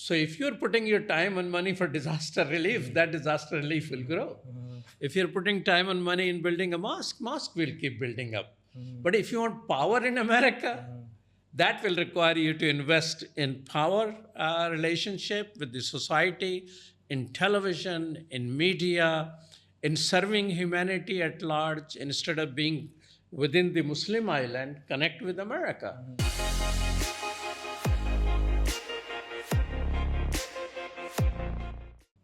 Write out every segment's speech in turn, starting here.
So if you're putting your time and money for disaster relief, that disaster relief will grow. If you're putting time and money in building a mosque will keep building up. But if you want power in America, that will require you to invest in power relationship with the society, in television, in media, in serving humanity at large, instead of being within the Muslim island, connect with America.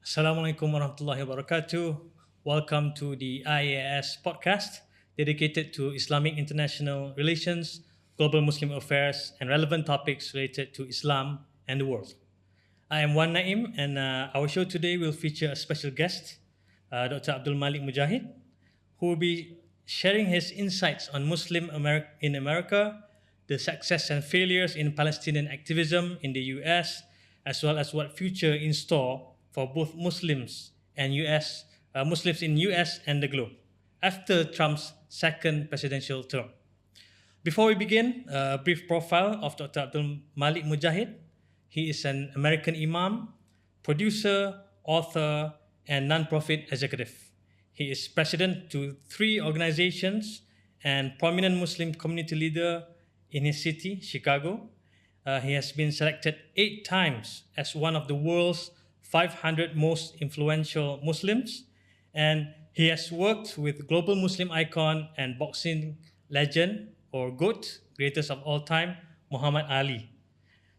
Assalamualaikum warahmatullahi wabarakatuh. Welcome to the IAIS Podcast, dedicated to Islamic international relations, global Muslim affairs, and relevant topics related to Islam and the world. I am Wan Naim, and our show today will feature a special guest, Dr. Abdul Malik Mujahid, who will be sharing his insights on in America, the success and failures in Palestinian activism in the US, as well as what future in store for both Muslims and Muslims in US and the globe after Trump's second presidential term. Before we begin, a brief profile of Dr. Abdul Malik Mujahid. He is an American imam, producer, author, and non-profit executive. He is president to 3 organizations and prominent Muslim community leader in his city, Chicago. He has been selected 8 times as one of the world's 500 most influential Muslims, and he has worked with global Muslim icon and boxing legend, or GOAT, greatest of all time, Muhammad Ali.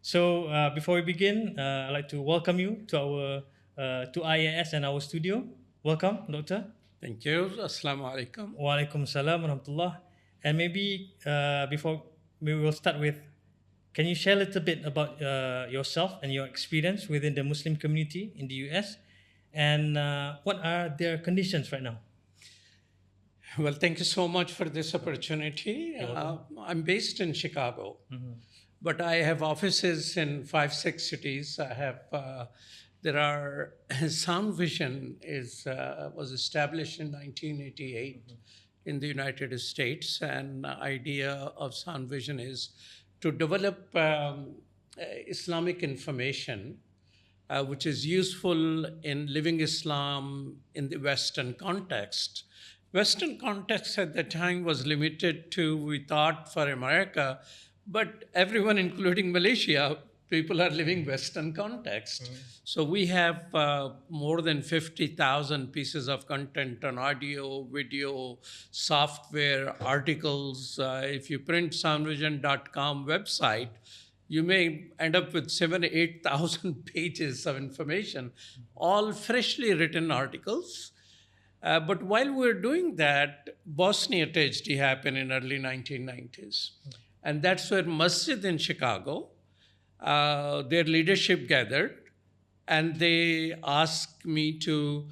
So before we begin, I'd like to welcome you to IAIS and our studio. Welcome, Doctor. Thank you. Assalamu alaikum. Wa alaikum salam wa rahmatullah. And maybe before we will start with, can you share a little bit about yourself and your experience within the Muslim community in the US, and what are their conditions right now? Well, thank you so much for this opportunity. I'm based in Chicago, but I have offices in 5-6 cities. Sound Vision was established in 1988 in the United States, and the idea of Sound Vision is to develop Islamic information which is useful in living Islam in the Western context. Western context at the time was limited to, we thought, for America, but everyone, including Malaysia, people are living Western context. So we have more than 50,000 pieces of content on audio, video, software, articles. If you print soundvision.com website, you may end up with 7,000-8,000 pages of information, all freshly written articles. But while we're doing that, Bosnia tragedy happened in early 1990s. And that's where Masjid in Chicago, their leadership gathered, and they asked me to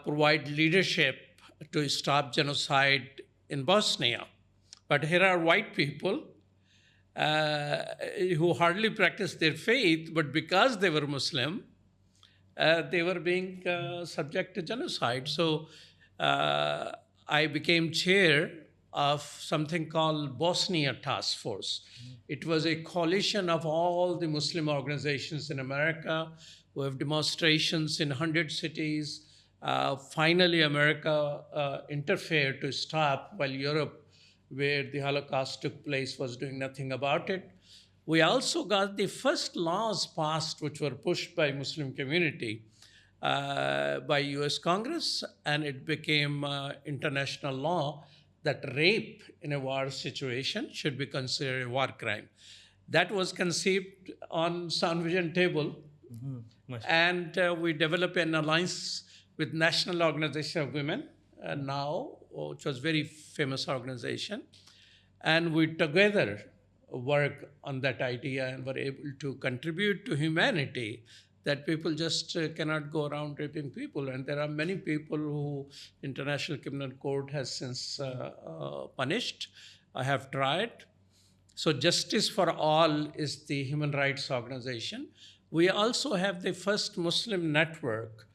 provide leadership to stop genocide in Bosnia. But here are white people who hardly practiced their faith, but because they were Muslim, they were being subject to genocide. So I became chair of something called Bosnia Task Force. It was a coalition of all the Muslim organizations in America. We have demonstrations in 100 cities. Finally, America interfered to stop, while Europe, where the Holocaust took place, was doing nothing about it. We also got the first laws passed, which were pushed by Muslim community, by US Congress, and it became international law that rape in a war situation should be considered a war crime. That was conceived on Sound Vision table. And we developed an alliance with National Organization of Women now, which was a very famous organization. And we together work on that idea and were able to contribute to humanity, that people just cannot go around raping people. And there are many people who International Criminal Court has since punished. I have tried. So Justice for All is the human rights organization. We also have the first Muslim network,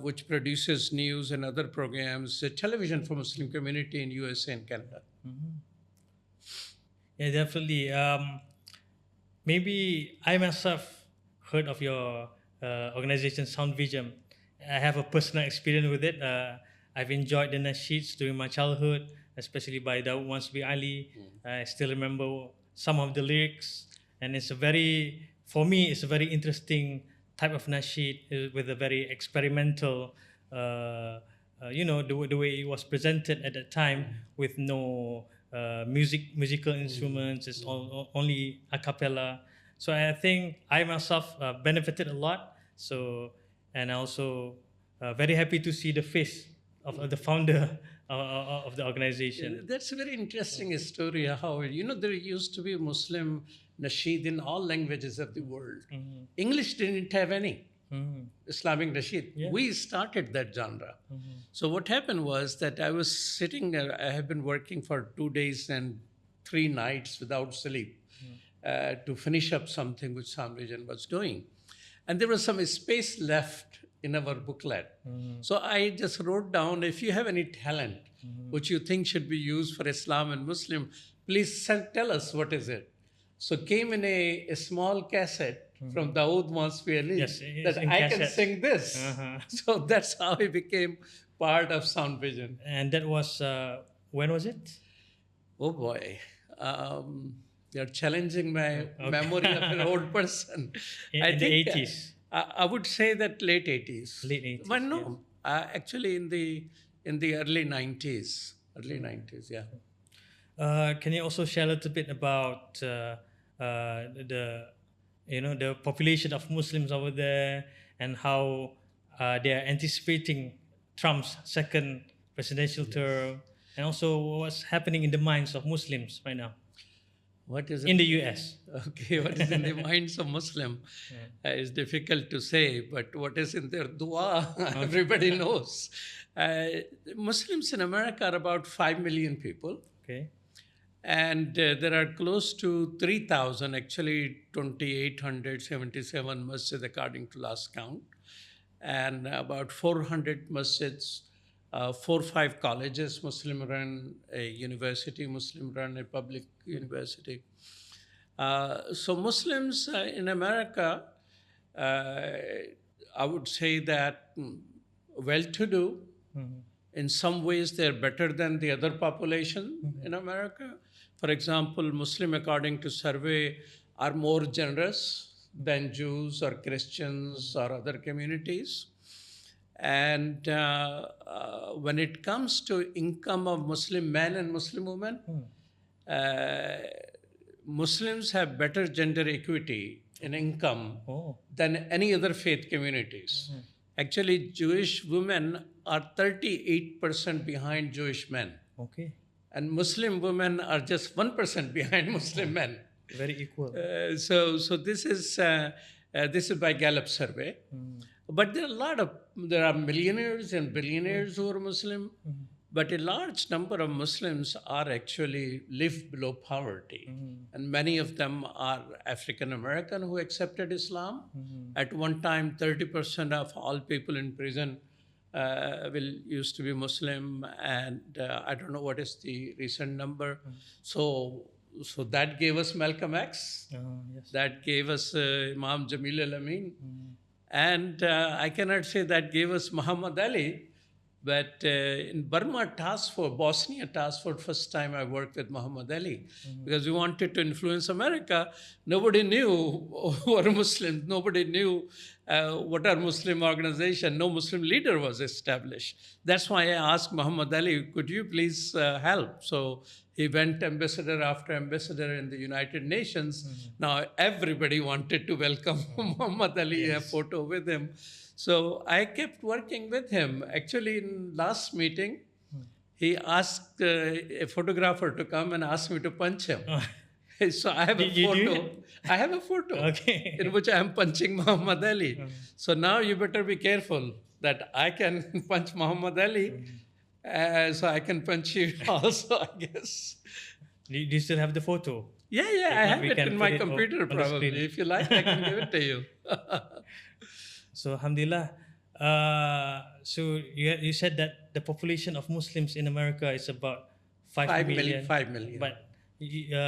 which produces news and other programs, television for Muslim community in USA and Canada. Yeah, definitely. Maybe I myself heard of your organization Sound Vision. I have a personal experience with it. I've enjoyed the nasheeds during my childhood, especially by Dawood Wansbi Ali. I still remember some of the lyrics, and for me, it's a very interesting type of nasheed with a very experimental, the way it was presented at that time with no musical instruments. It's only a cappella. So I think I myself benefited a lot. So, and also very happy to see the face of the founder of the organization. That's a very interesting story. How there used to be Muslim nasheed in all languages of the world. English didn't have any Islamic nasheed. Yeah. We started that genre. So what happened was that I was sitting. I have been working for 2 days and 3 nights without sleep to finish up something which Sound Vision was doing, and there was some space left in our booklet. So I just wrote down, if you have any talent which you think should be used for Islam and Muslim, please tell us what is it. So came in a small cassette from Dawood Wansbi Ali that I can sing this. So that's how I became part of Sound Vision. And that was, when was it? Oh boy. You're challenging my memory of an old person. In the 80s. I would say that late 80s. Late 80s. But no, actually in the early 90s. Early 90s, yeah. Can you also share a little bit about the population of Muslims over there and how they are anticipating Trump's second presidential term, and also what's happening in the minds of Muslims right now? What is it? In the US. Okay, what is in the minds of Muslim is difficult to say, but what is in their dua, everybody knows. Muslims in America are about 5 million people. Okay. And there are close to 3,000, actually 2,877 masjids according to last count, and about 400 masjids, 4 or 5 colleges Muslim run, a university Muslim run, a public university. So Muslims in America, I would say that well-to-do. In some ways, they're better than the other population in America. For example, Muslim, according to survey, are more generous than Jews or Christians or other communities. And when it comes to income of Muslim men and Muslim women, Muslims have better gender equity in income than any other faith communities. Actually, Jewish women are 38% behind Jewish men. Okay. And Muslim women are just 1% behind Muslim men. Very equal. So this is by Gallup survey. But there are millionaires and billionaires who are Muslim, but a large number of Muslims are actually live below poverty. And many of them are African American who accepted Islam. At one time, 30% of all people in prison used to be Muslim, and I don't know what is the recent number. So that gave us Malcolm X. Yes. That gave us Imam Jamil al-Amin. And I cannot say that gave us Muhammad Ali, but in Bosnia Task Force, first time I worked with Muhammad Ali, because we wanted to influence America. Nobody knew who are Muslims. Nobody knew what are Muslim organization. No Muslim leader was established. That's why I asked Muhammad Ali, could you please help? So he went ambassador after ambassador in the United Nations. Now everybody wanted to welcome Muhammad Ali, a photo with him. So I kept working with him. Actually, in last meeting, he asked a photographer to come and ask me to punch him. So I have a photo. I have a photo in which I am punching Muhammad Ali. So now you better be careful that I can punch Muhammad Ali. So I can punch you also, I guess. Do you still have the photo? Yeah, I have it in my computer probably. If you like, I can give it to you. So, alhamdulillah. So you said that the population of Muslims in America is about 5 million. 5 million. But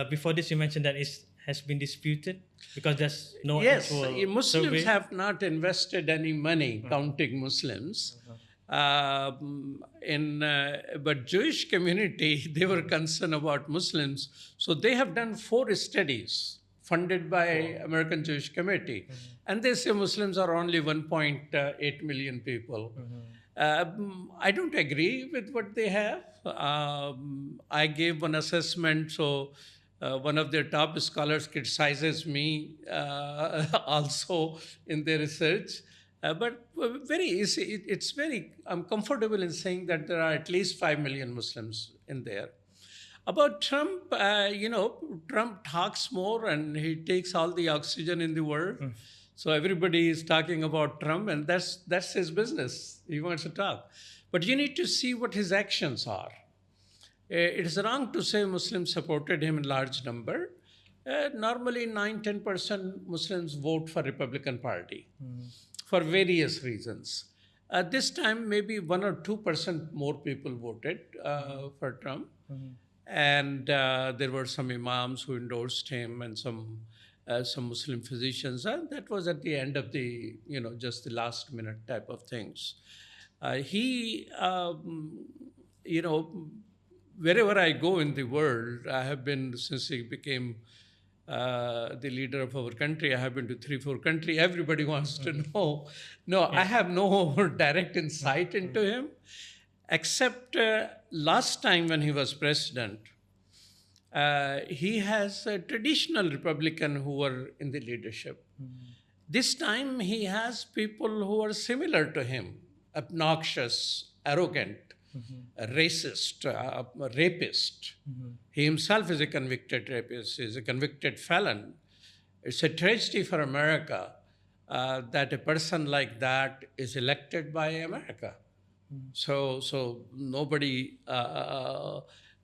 before this, you mentioned that it has been disputed because there's no Yes, actual Muslims survey? have not invested any money counting Muslims. But Jewish community, they were concerned about Muslims. So they have done 4 studies funded by American Jewish Committee. And they say Muslims are only 1.8 million people. I don't agree with what they have. I gave one assessment, so one of their top scholars criticizes me also in their research. But very easy. It's very, I'm comfortable in saying that there are at least 5 million Muslims in there. About Trump, Trump talks more and he takes all the oxygen in the world. So everybody is talking about Trump, and that's his business. He wants to talk. But you need to see what his actions are. It is wrong to say Muslims supported him in large number. Normally 9-10% Muslims vote for Republican Party for various reasons. This time maybe 1 or 2% more people voted for Trump. And there were some imams who endorsed him and some Muslim physicians. And that was at the end of the, just the last minute type of things. Wherever I go in the world, I have been, since he became the leader of our country, I have been to 3-4 countries. Everybody wants to know. No, I have no direct insight into him, except last time when he was president, he has a traditional Republican who were in the leadership. This time he has people who are similar to him, obnoxious, arrogant, racist, rapist. He himself is a convicted rapist, is a convicted felon. It's a tragedy for America that a person like that is elected by America. So nobody,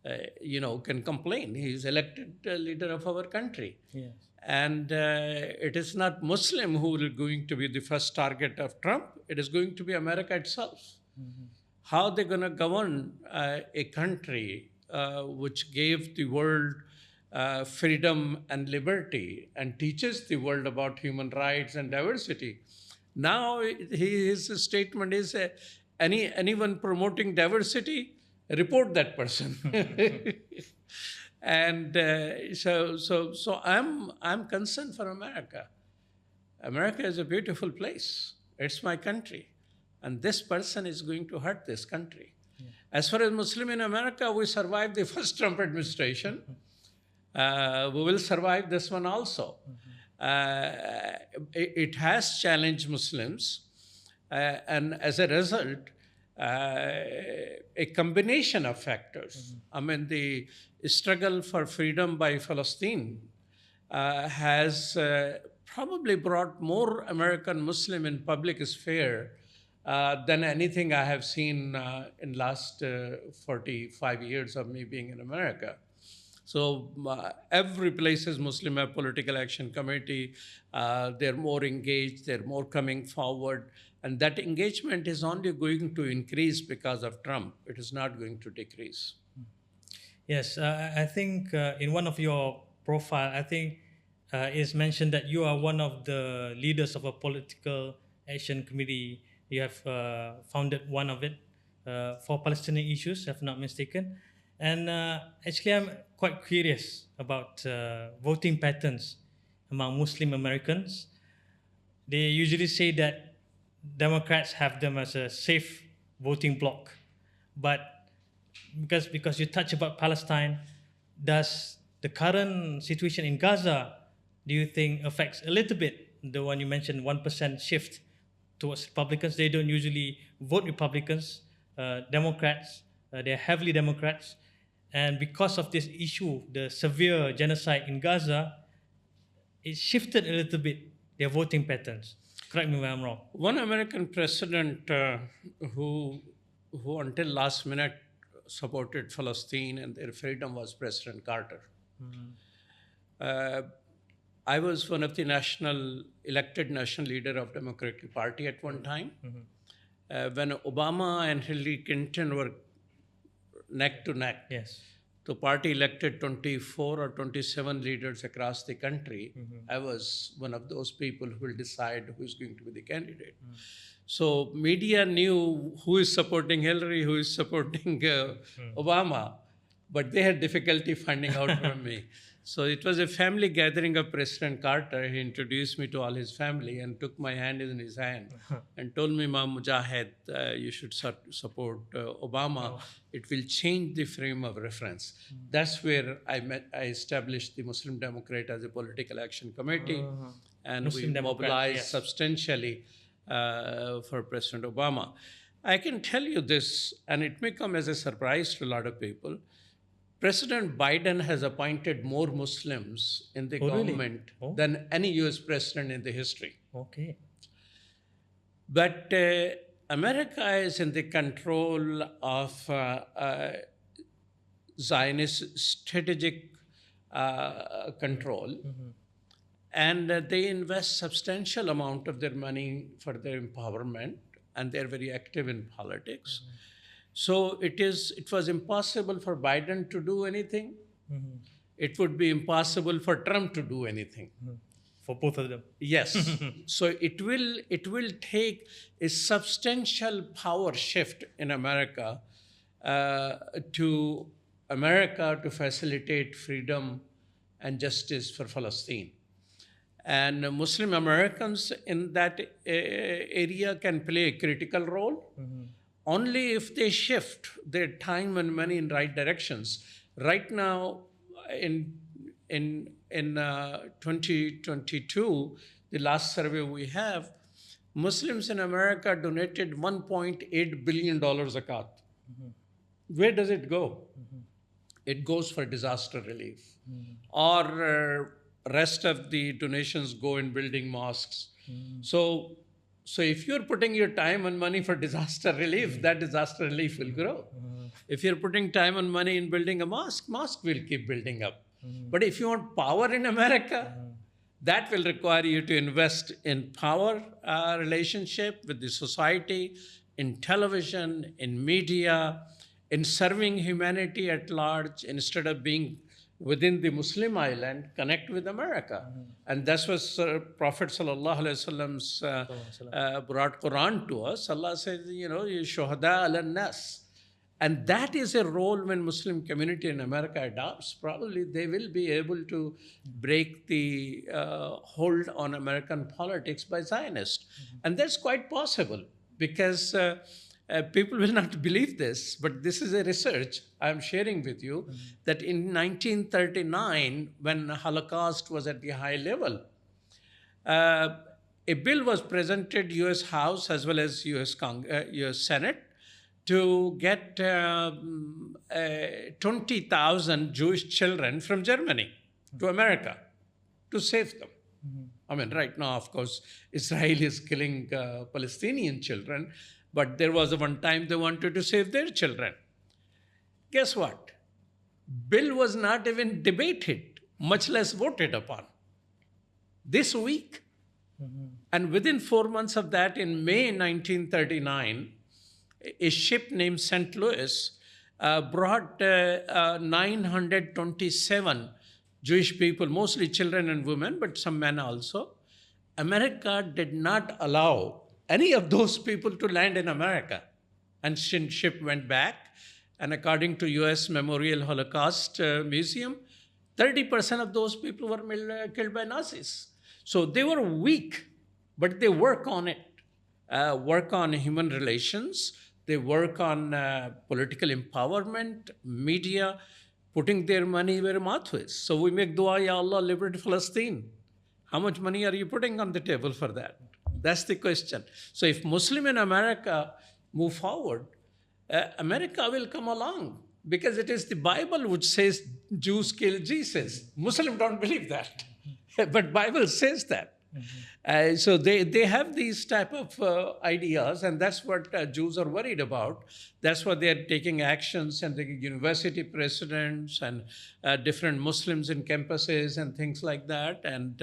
can complain. He is elected leader of our country. Yes. And it is not Muslim who is going to be the first target of Trump. It is going to be America itself. How they're going to govern a country which gave the world freedom and liberty and teaches the world about human rights and diversity. Now his statement is, anyone promoting diversity, report that person. And so I'm concerned for America. America is a beautiful place. It's my country. And this person is going to hurt this country. Yeah. As far as Muslim in America, we survived the first Trump administration. We will survive this one also. It has challenged Muslims. And as a result, a combination of factors. I mean, the struggle for freedom by Palestine has probably brought more American Muslim in public sphere than anything I have seen in last 45 years of me being in America. So every place is Muslim Political Action Committee. They're more engaged, they're more coming forward. And that engagement is only going to increase because of Trump. It is not going to decrease. Yes, I think in one of your profile, I think it's mentioned that you are one of the leaders of a political action committee. You have founded one of it for Palestinian issues, if I'm not mistaken. And actually, I'm quite curious about voting patterns among Muslim Americans. They usually say that Democrats have them as a safe voting bloc. But because you touch about Palestine, does the current situation in Gaza, do you think affects a little bit the one you mentioned, 1% shift towards Republicans? They don't usually vote Republicans, Democrats, they're heavily Democrats. And because of this issue, the severe genocide in Gaza, it shifted a little bit their voting patterns. Correct me if I'm wrong. One American president who until last minute supported Palestine and their freedom was President Carter. I was one of the elected national leader of Democratic Party at one time. When Obama and Hillary Clinton were neck to neck. Yes. the party elected 24 or 27 leaders across the country. I was one of those people who will decide who is going to be the candidate. So media knew who is supporting Hillary, who is supporting Obama, but they had difficulty finding out from me. So it was a family gathering of President Carter. He introduced me to all his family and took my hand in his hand and told me, Imam Mujahid, you should support Obama. It will change the frame of reference. That's where I established the Muslim Democrat as a political action committee, and Muslim we mobilized substantially for President Obama. I can tell you this, and it may come as a surprise to a lot of people. President Biden has appointed more Muslims in the government than any US president in the history. Okay. But America is in the control of Zionist strategic control, and they invest substantial amount of their money for their empowerment, and they're very active in politics. So it was impossible for Biden to do anything. It would be impossible for Trump to do anything. For both of them. Yes. So it will take a substantial power shift in America to facilitate freedom and justice for Palestine. And Muslim Americans in that area can play a critical role. Only if they shift their time and money in right directions. Right now, in 2022, the last survey we have, Muslims in America donated $1.8 billion zakat. Where does it go? It goes for disaster relief. Or rest of the donations go in building mosques. So if you're putting your time and money for disaster relief, that disaster relief will grow. If you're putting time and money in building a mosque will keep building up. But if you want power in America, that will require you to invest in power relationship with the society, in television, in media, in serving humanity at large, instead of being within the Muslim island, connect with America. And that's what Prophet Sallallahu Alaihi Wasallam's brought Quran to us. Allah says, you shuhada ala nas. And that is a role when Muslim community in America adopts. Probably they will be able to break the hold on American politics by Zionists. And that's quite possible because people will not believe this, but this is a research I'm sharing with you that in 1939, when the Holocaust was at the high level, a bill was presented U.S. House as well as U.S. Senate to get 20,000 Jewish children from Germany to America to save them. I mean, right now, of course, Israel is killing Palestinian children, but there was one time they wanted to save their children. Guess what? Bill was not even debated, much less voted upon. This week, and within 4 months of that, in May 1939, a ship named St. Louis brought 927 Jewish people, mostly children and women, but some men also. America did not allow any of those people to land in America. And ship went back. And according to U.S. Memorial Holocaust Museum, 30% of those people were killed by Nazis. So they were weak, but they work on it. Work on human relations. They work on political empowerment, media, putting their money where mouth is. So we make dua, Ya Allah, liberate Palestine. How much money are you putting on the table for that? That's the question. So if Muslim in America move forward, America will come along because it is the Bible which says Jews kill Jesus. Muslims don't believe that, but Bible says that. So they have these type of ideas, and that's what Jews are worried about. That's why they are taking actions, and the university presidents and different Muslims in campuses and things like that. And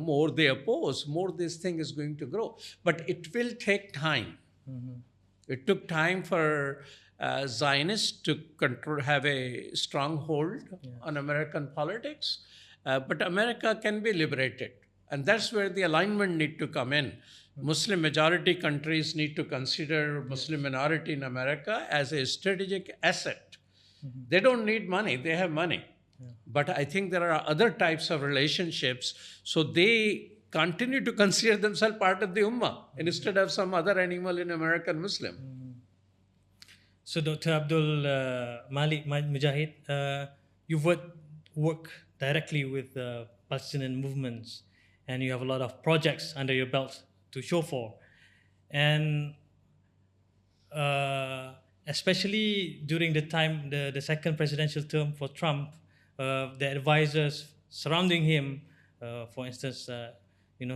more they oppose, more this thing is going to grow. But it will take time. It took time for Zionists to have a strong hold on American politics, but America can be liberated. And that's where the alignment need to come in. Muslim majority countries need to consider Muslim minority in America as a strategic asset. They don't need money, they have money. But I think there are other types of relationships, so they continue to consider themselves part of the Ummah instead of some other animal in American Muslim. So, Dr. Abdul Malik Mujahid, you've worked directly with Palestinian movements, and you have a lot of projects under your belt to show for. And especially during the time, the second presidential term for Trump, the advisors surrounding him, for instance,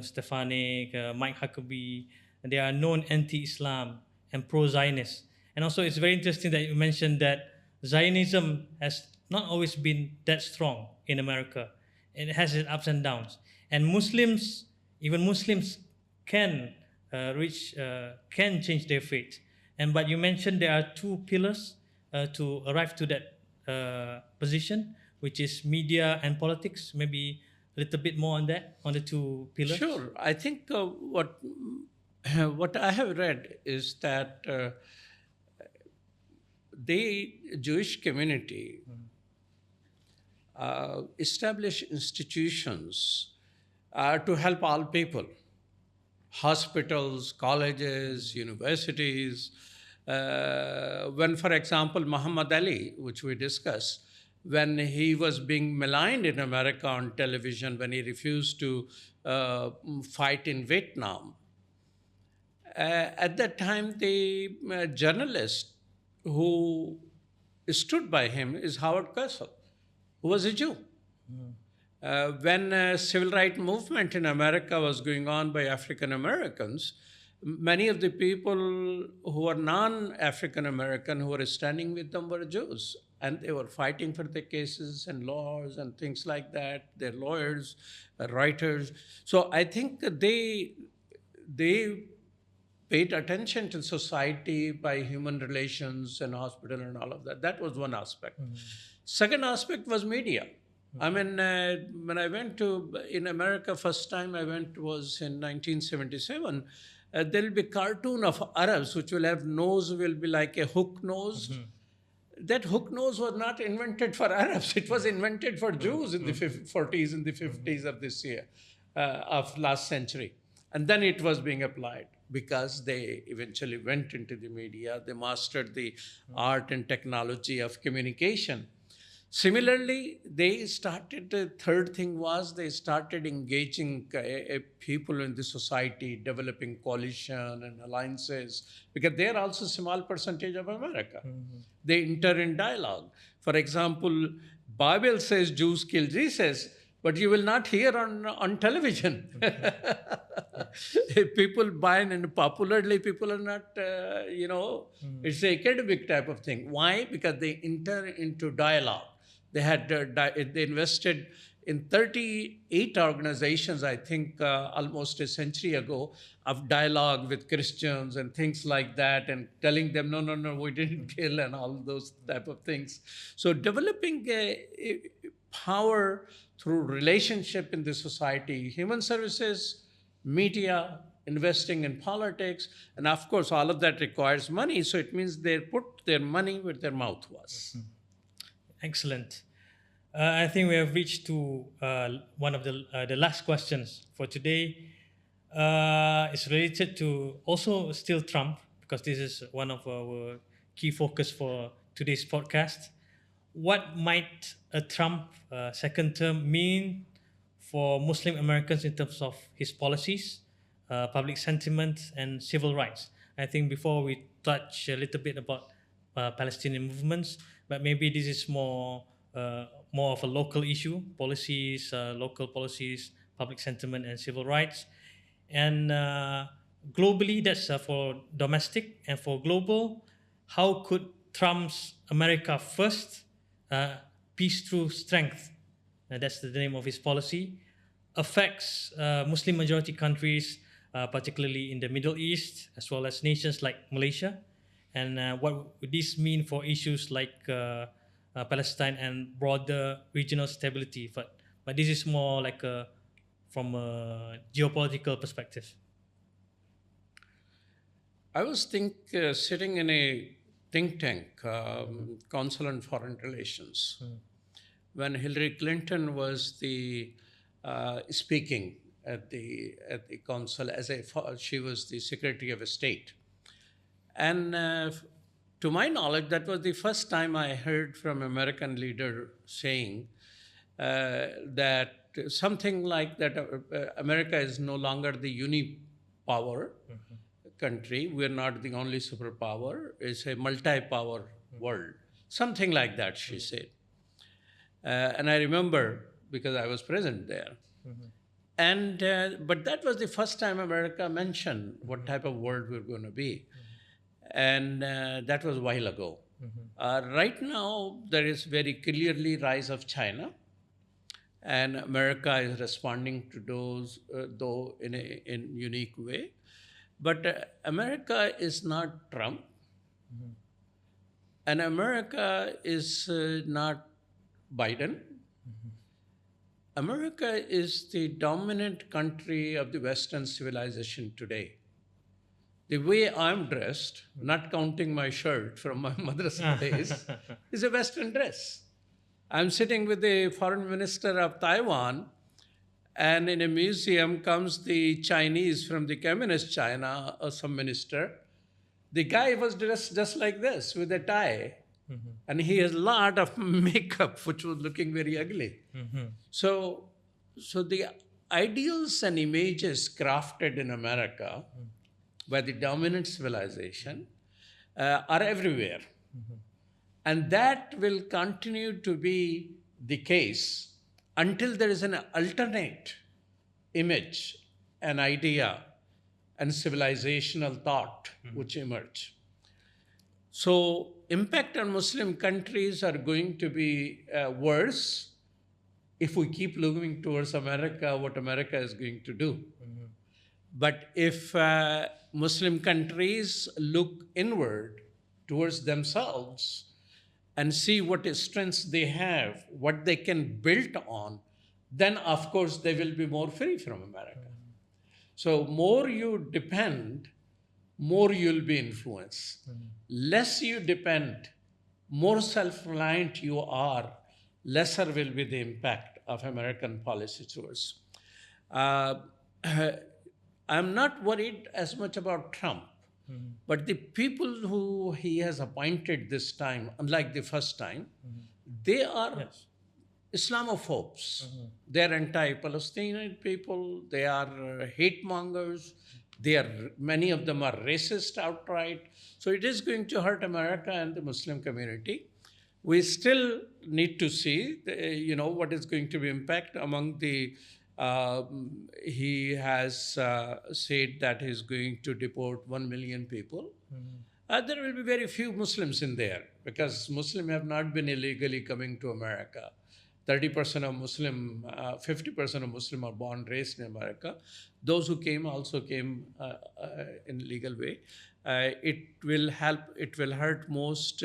Stefanik, Mike Huckabee, they are known anti-Islam and pro-Zionist. And also it's very interesting that you mentioned that Zionism has not always been that strong in America. It has its ups and downs. And Muslims, even Muslims can can change their fate. But you mentioned there are two pillars to arrive to that position, which is media and politics. Maybe a little bit more on that, on the two pillars. Sure. I think what I have read is that the Jewish community establish institutions to help all people. Hospitals, colleges, universities. When, for example, Muhammad Ali, which we discussed, when he was being maligned in America on television, when he refused to fight in Vietnam, at that time, the journalist who stood by him is Howard Cosell, who was a Jew. When civil rights movement in America was going on by African Americans, many of the people who were non-African American who were standing with them were Jews. And they were fighting for their cases and laws and things like that. They're lawyers, writers. So I think they paid attention to society by human relations and hospital and all of that. That was one aspect. Second aspect was media. I mean, when I went in America, first time I went was in 1977. There will be cartoon of Arabs, which will have nose, will be like a hook nose. That hook nose was not invented for Arabs. It was invented for Jews in the 40s and the 50s of this year, of last century. And then it was being applied because they eventually went into the media. They mastered the art and technology of communication. Similarly, they started, the third thing was they started engaging people in the society, developing coalition and alliances, because they are also a small percentage of America. They enter in dialogue. For example, Bible says Jews kill Jesus, but you will not hear on television. People buy and popularly people are not, it's an academic type of thing. Why? Because they enter into dialogue. They had they invested in 38 organizations, I think, almost a century ago, of dialogue with Christians and things like that, and telling them, no, we didn't kill, and all those type of things. So developing a power through relationship in the society, human services, media, investing in politics, and of course, all of that requires money. So it means they put their money where their mouth was. Excellent. I think we have reached to one of the last questions for today. It's related to also still Trump, because this is one of our key focus for today's podcast. What might a Trump second term mean for Muslim Americans in terms of his policies, public sentiment, and civil rights? I think before we touch a little bit about Palestinian movements, but maybe this is more of a local issue, policies, local policies, public sentiment, and civil rights. And globally, that's for domestic. And for global, how could Trump's America First, peace through strength, that's the name of his policy, affects Muslim majority countries, particularly in the Middle East, as well as nations like Malaysia? and what would this mean for issues like Palestine and broader regional stability? But this is more like from a geopolitical perspective. I was sitting in a think tank, Council on Foreign Relations, when Hillary Clinton was the speaking at the council she was the Secretary of State, and to my knowledge, that was the first time I heard from American leader saying that something like that America is no longer the unipower country. We're not the only superpower. It's a multi-power world. Something like that, she said. And I remember because I was present there. And but that was the first time America mentioned what type of world we're going to be. And that was a while ago. Right now, there is very clearly rise of China. And America is responding to those, though in a unique way. But America is not Trump. And America is not Biden. America is the dominant country of the Western civilization today. The way I'm dressed, not counting my shirt from my mother's days, is a Western dress. I'm sitting with the foreign minister of Taiwan, and in a museum comes the Chinese from the communist China, or some minister. The guy was dressed just like this, with a tie. And he has a lot of makeup, which was looking very ugly. So the ideals and images crafted in America by the dominant civilization are everywhere. And that will continue to be the case until there is an alternate image, an idea, and civilizational thought which emerge. So impact on Muslim countries are going to be worse if we keep looking towards America, what America is going to do. But if Muslim countries look inward towards themselves and see what strengths they have, what they can build on, then of course they will be more free from America. So more you depend, more you'll be influenced. Less you depend, more self-reliant you are, lesser will be the impact of American policy towards. I'm not worried as much about Trump, but the people who he has appointed this time, unlike the first time, they are Islamophobes. They're anti-Palestinian people, they are hate mongers, many of them are racist outright. So it is going to hurt America and the Muslim community. We still need to see, what is going to be impact among the. He has said that he's going to deport 1 million people. There will be very few Muslims in there because Muslims have not been illegally coming to America. 30% of Muslim, 50% of Muslim are born, raised in America. Those who came also came in legal way. It will hurt most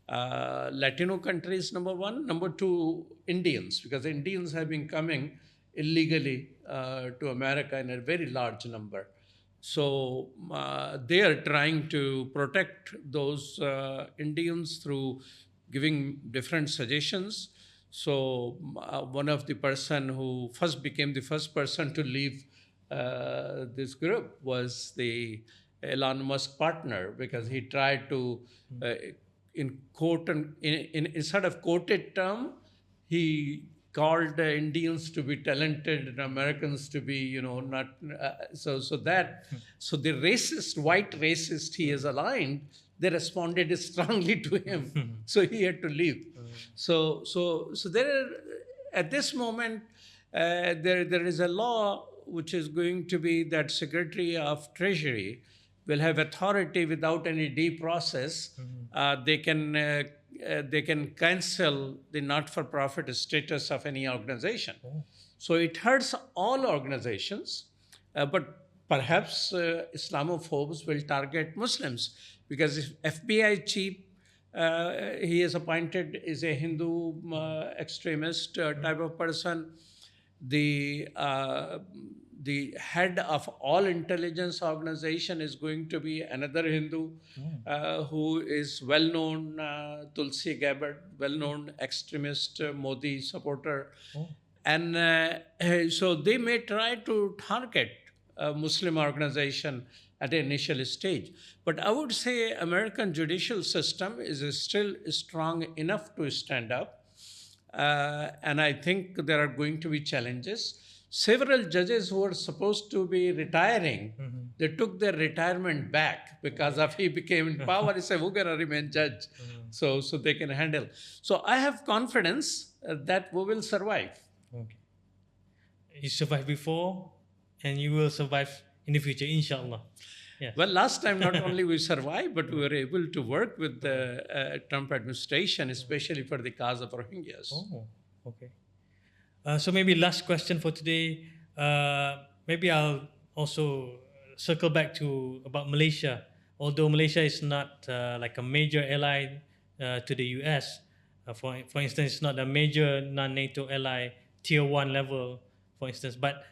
Latino countries, number one. Number two, Indians, because Indians have been coming illegally to America in a very large number. So they are trying to protect those Indians through giving different suggestions. So one of the person who became the first person to leave this group was the Elon Musk partner, because he tried to, instead of quoted term, he called Indians to be talented and Americans to be, not. So the white racist he is aligned, they responded strongly to him. So he had to leave. So there are, at this moment, there is a law which is going to be that Secretary of Treasury will have authority without any due process. They can cancel the not-for-profit status of any organization. So it hurts all organizations, but perhaps Islamophobes will target Muslims, because if FBI chief he is appointed is a Hindu extremist type of person. The head of all intelligence organization is going to be another Hindu who is well-known Tulsi Gabbard, well-known extremist Modi supporter. And so they may try to target a Muslim organization at the initial stage. But I would say American judicial system is still strong enough to stand up. And I think there are going to be challenges. Several judges who were supposed to be retiring, they took their retirement back because of he became in power. He said, who's going to remain judge? So they can handle. So I have confidence that we will survive. Okay. You survived before and you will survive in the future, inshallah. Yeah. Well, last time not only we survived, but we were able to work with the Trump administration, especially for the cause of Rohingyas. Oh, okay. So maybe last question for today. Maybe I'll also circle back to about Malaysia. Although Malaysia is not like a major ally to the US, for instance, it's not a major non-NATO ally, tier 1 level, for instance. But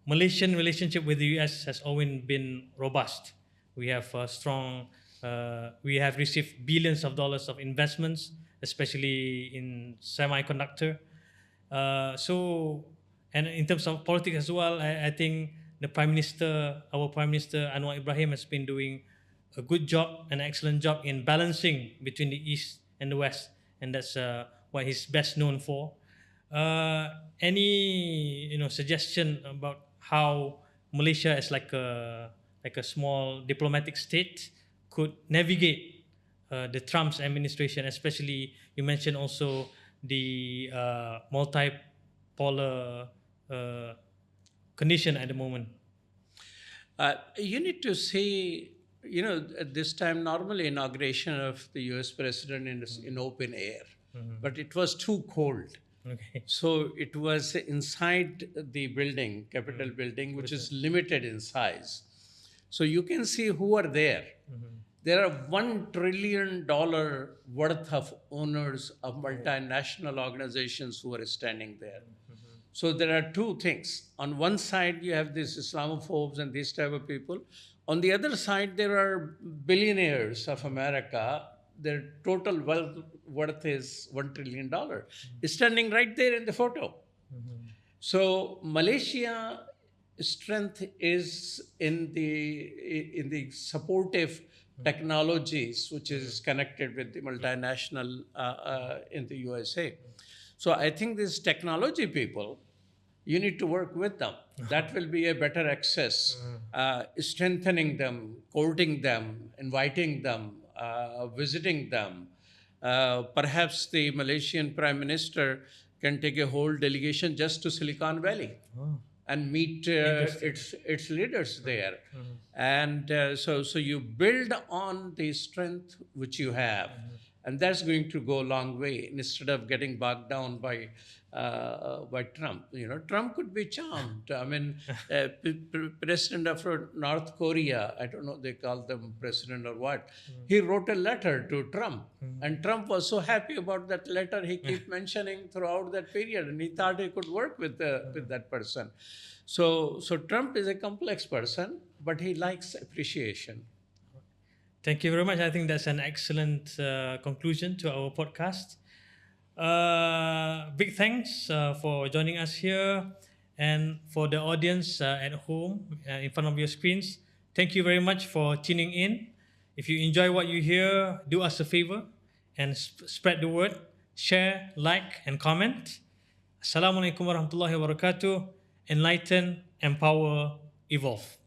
Malaysian relationship with the US has always been robust. We have strong. We have received billions of dollars of investments, especially in semiconductor. So, and in terms of politics as well, I think our Prime Minister Anwar Ibrahim has been doing a good job, an excellent job in balancing between the East and the West, and that's what he's best known for. Any suggestion about how Malaysia as like a small diplomatic state could navigate the Trump's administration, especially you mentioned also the multipolar condition at the moment? You need to see, at this time, normally inauguration of the US president in open air, but it was too cold. Okay. So it was inside the building, Capitol building, which is limited in size. So you can see who are there. There are $1 trillion worth of owners of multinational organizations who are standing there. So there are two things. On one side, you have these Islamophobes and these type of people. On the other side, there are billionaires of America. Their total wealth worth is $1 trillion. Standing right there in the photo. So Malaysia strength is in the supportive technologies, which is connected with the multinational in the USA. So I think these technology people, you need to work with them. That will be a better access, strengthening them, courting them, inviting them, visiting them. Perhaps the Malaysian Prime Minister can take a whole delegation just to Silicon Valley. And meet its leaders there. And so you build on the strength which you have. And that's going to go a long way instead of getting bogged down by Trump. Trump could be charmed. I mean, president of North Korea, I don't know, they call them president or what, he wrote a letter to Trump. And Trump was so happy about that letter, he kept mentioning throughout that period, and he thought he could work with that person. So Trump is a complex person, but he likes appreciation. Thank you very much. I think that's an excellent conclusion to our podcast. Big thanks for joining us here, and for the audience at home in front of your screens. Thank you very much for tuning in. If you enjoy what you hear, do us a favor and spread the word. Share, like, and comment. Assalamualaikum warahmatullahi wabarakatuh. Enlighten, empower, evolve.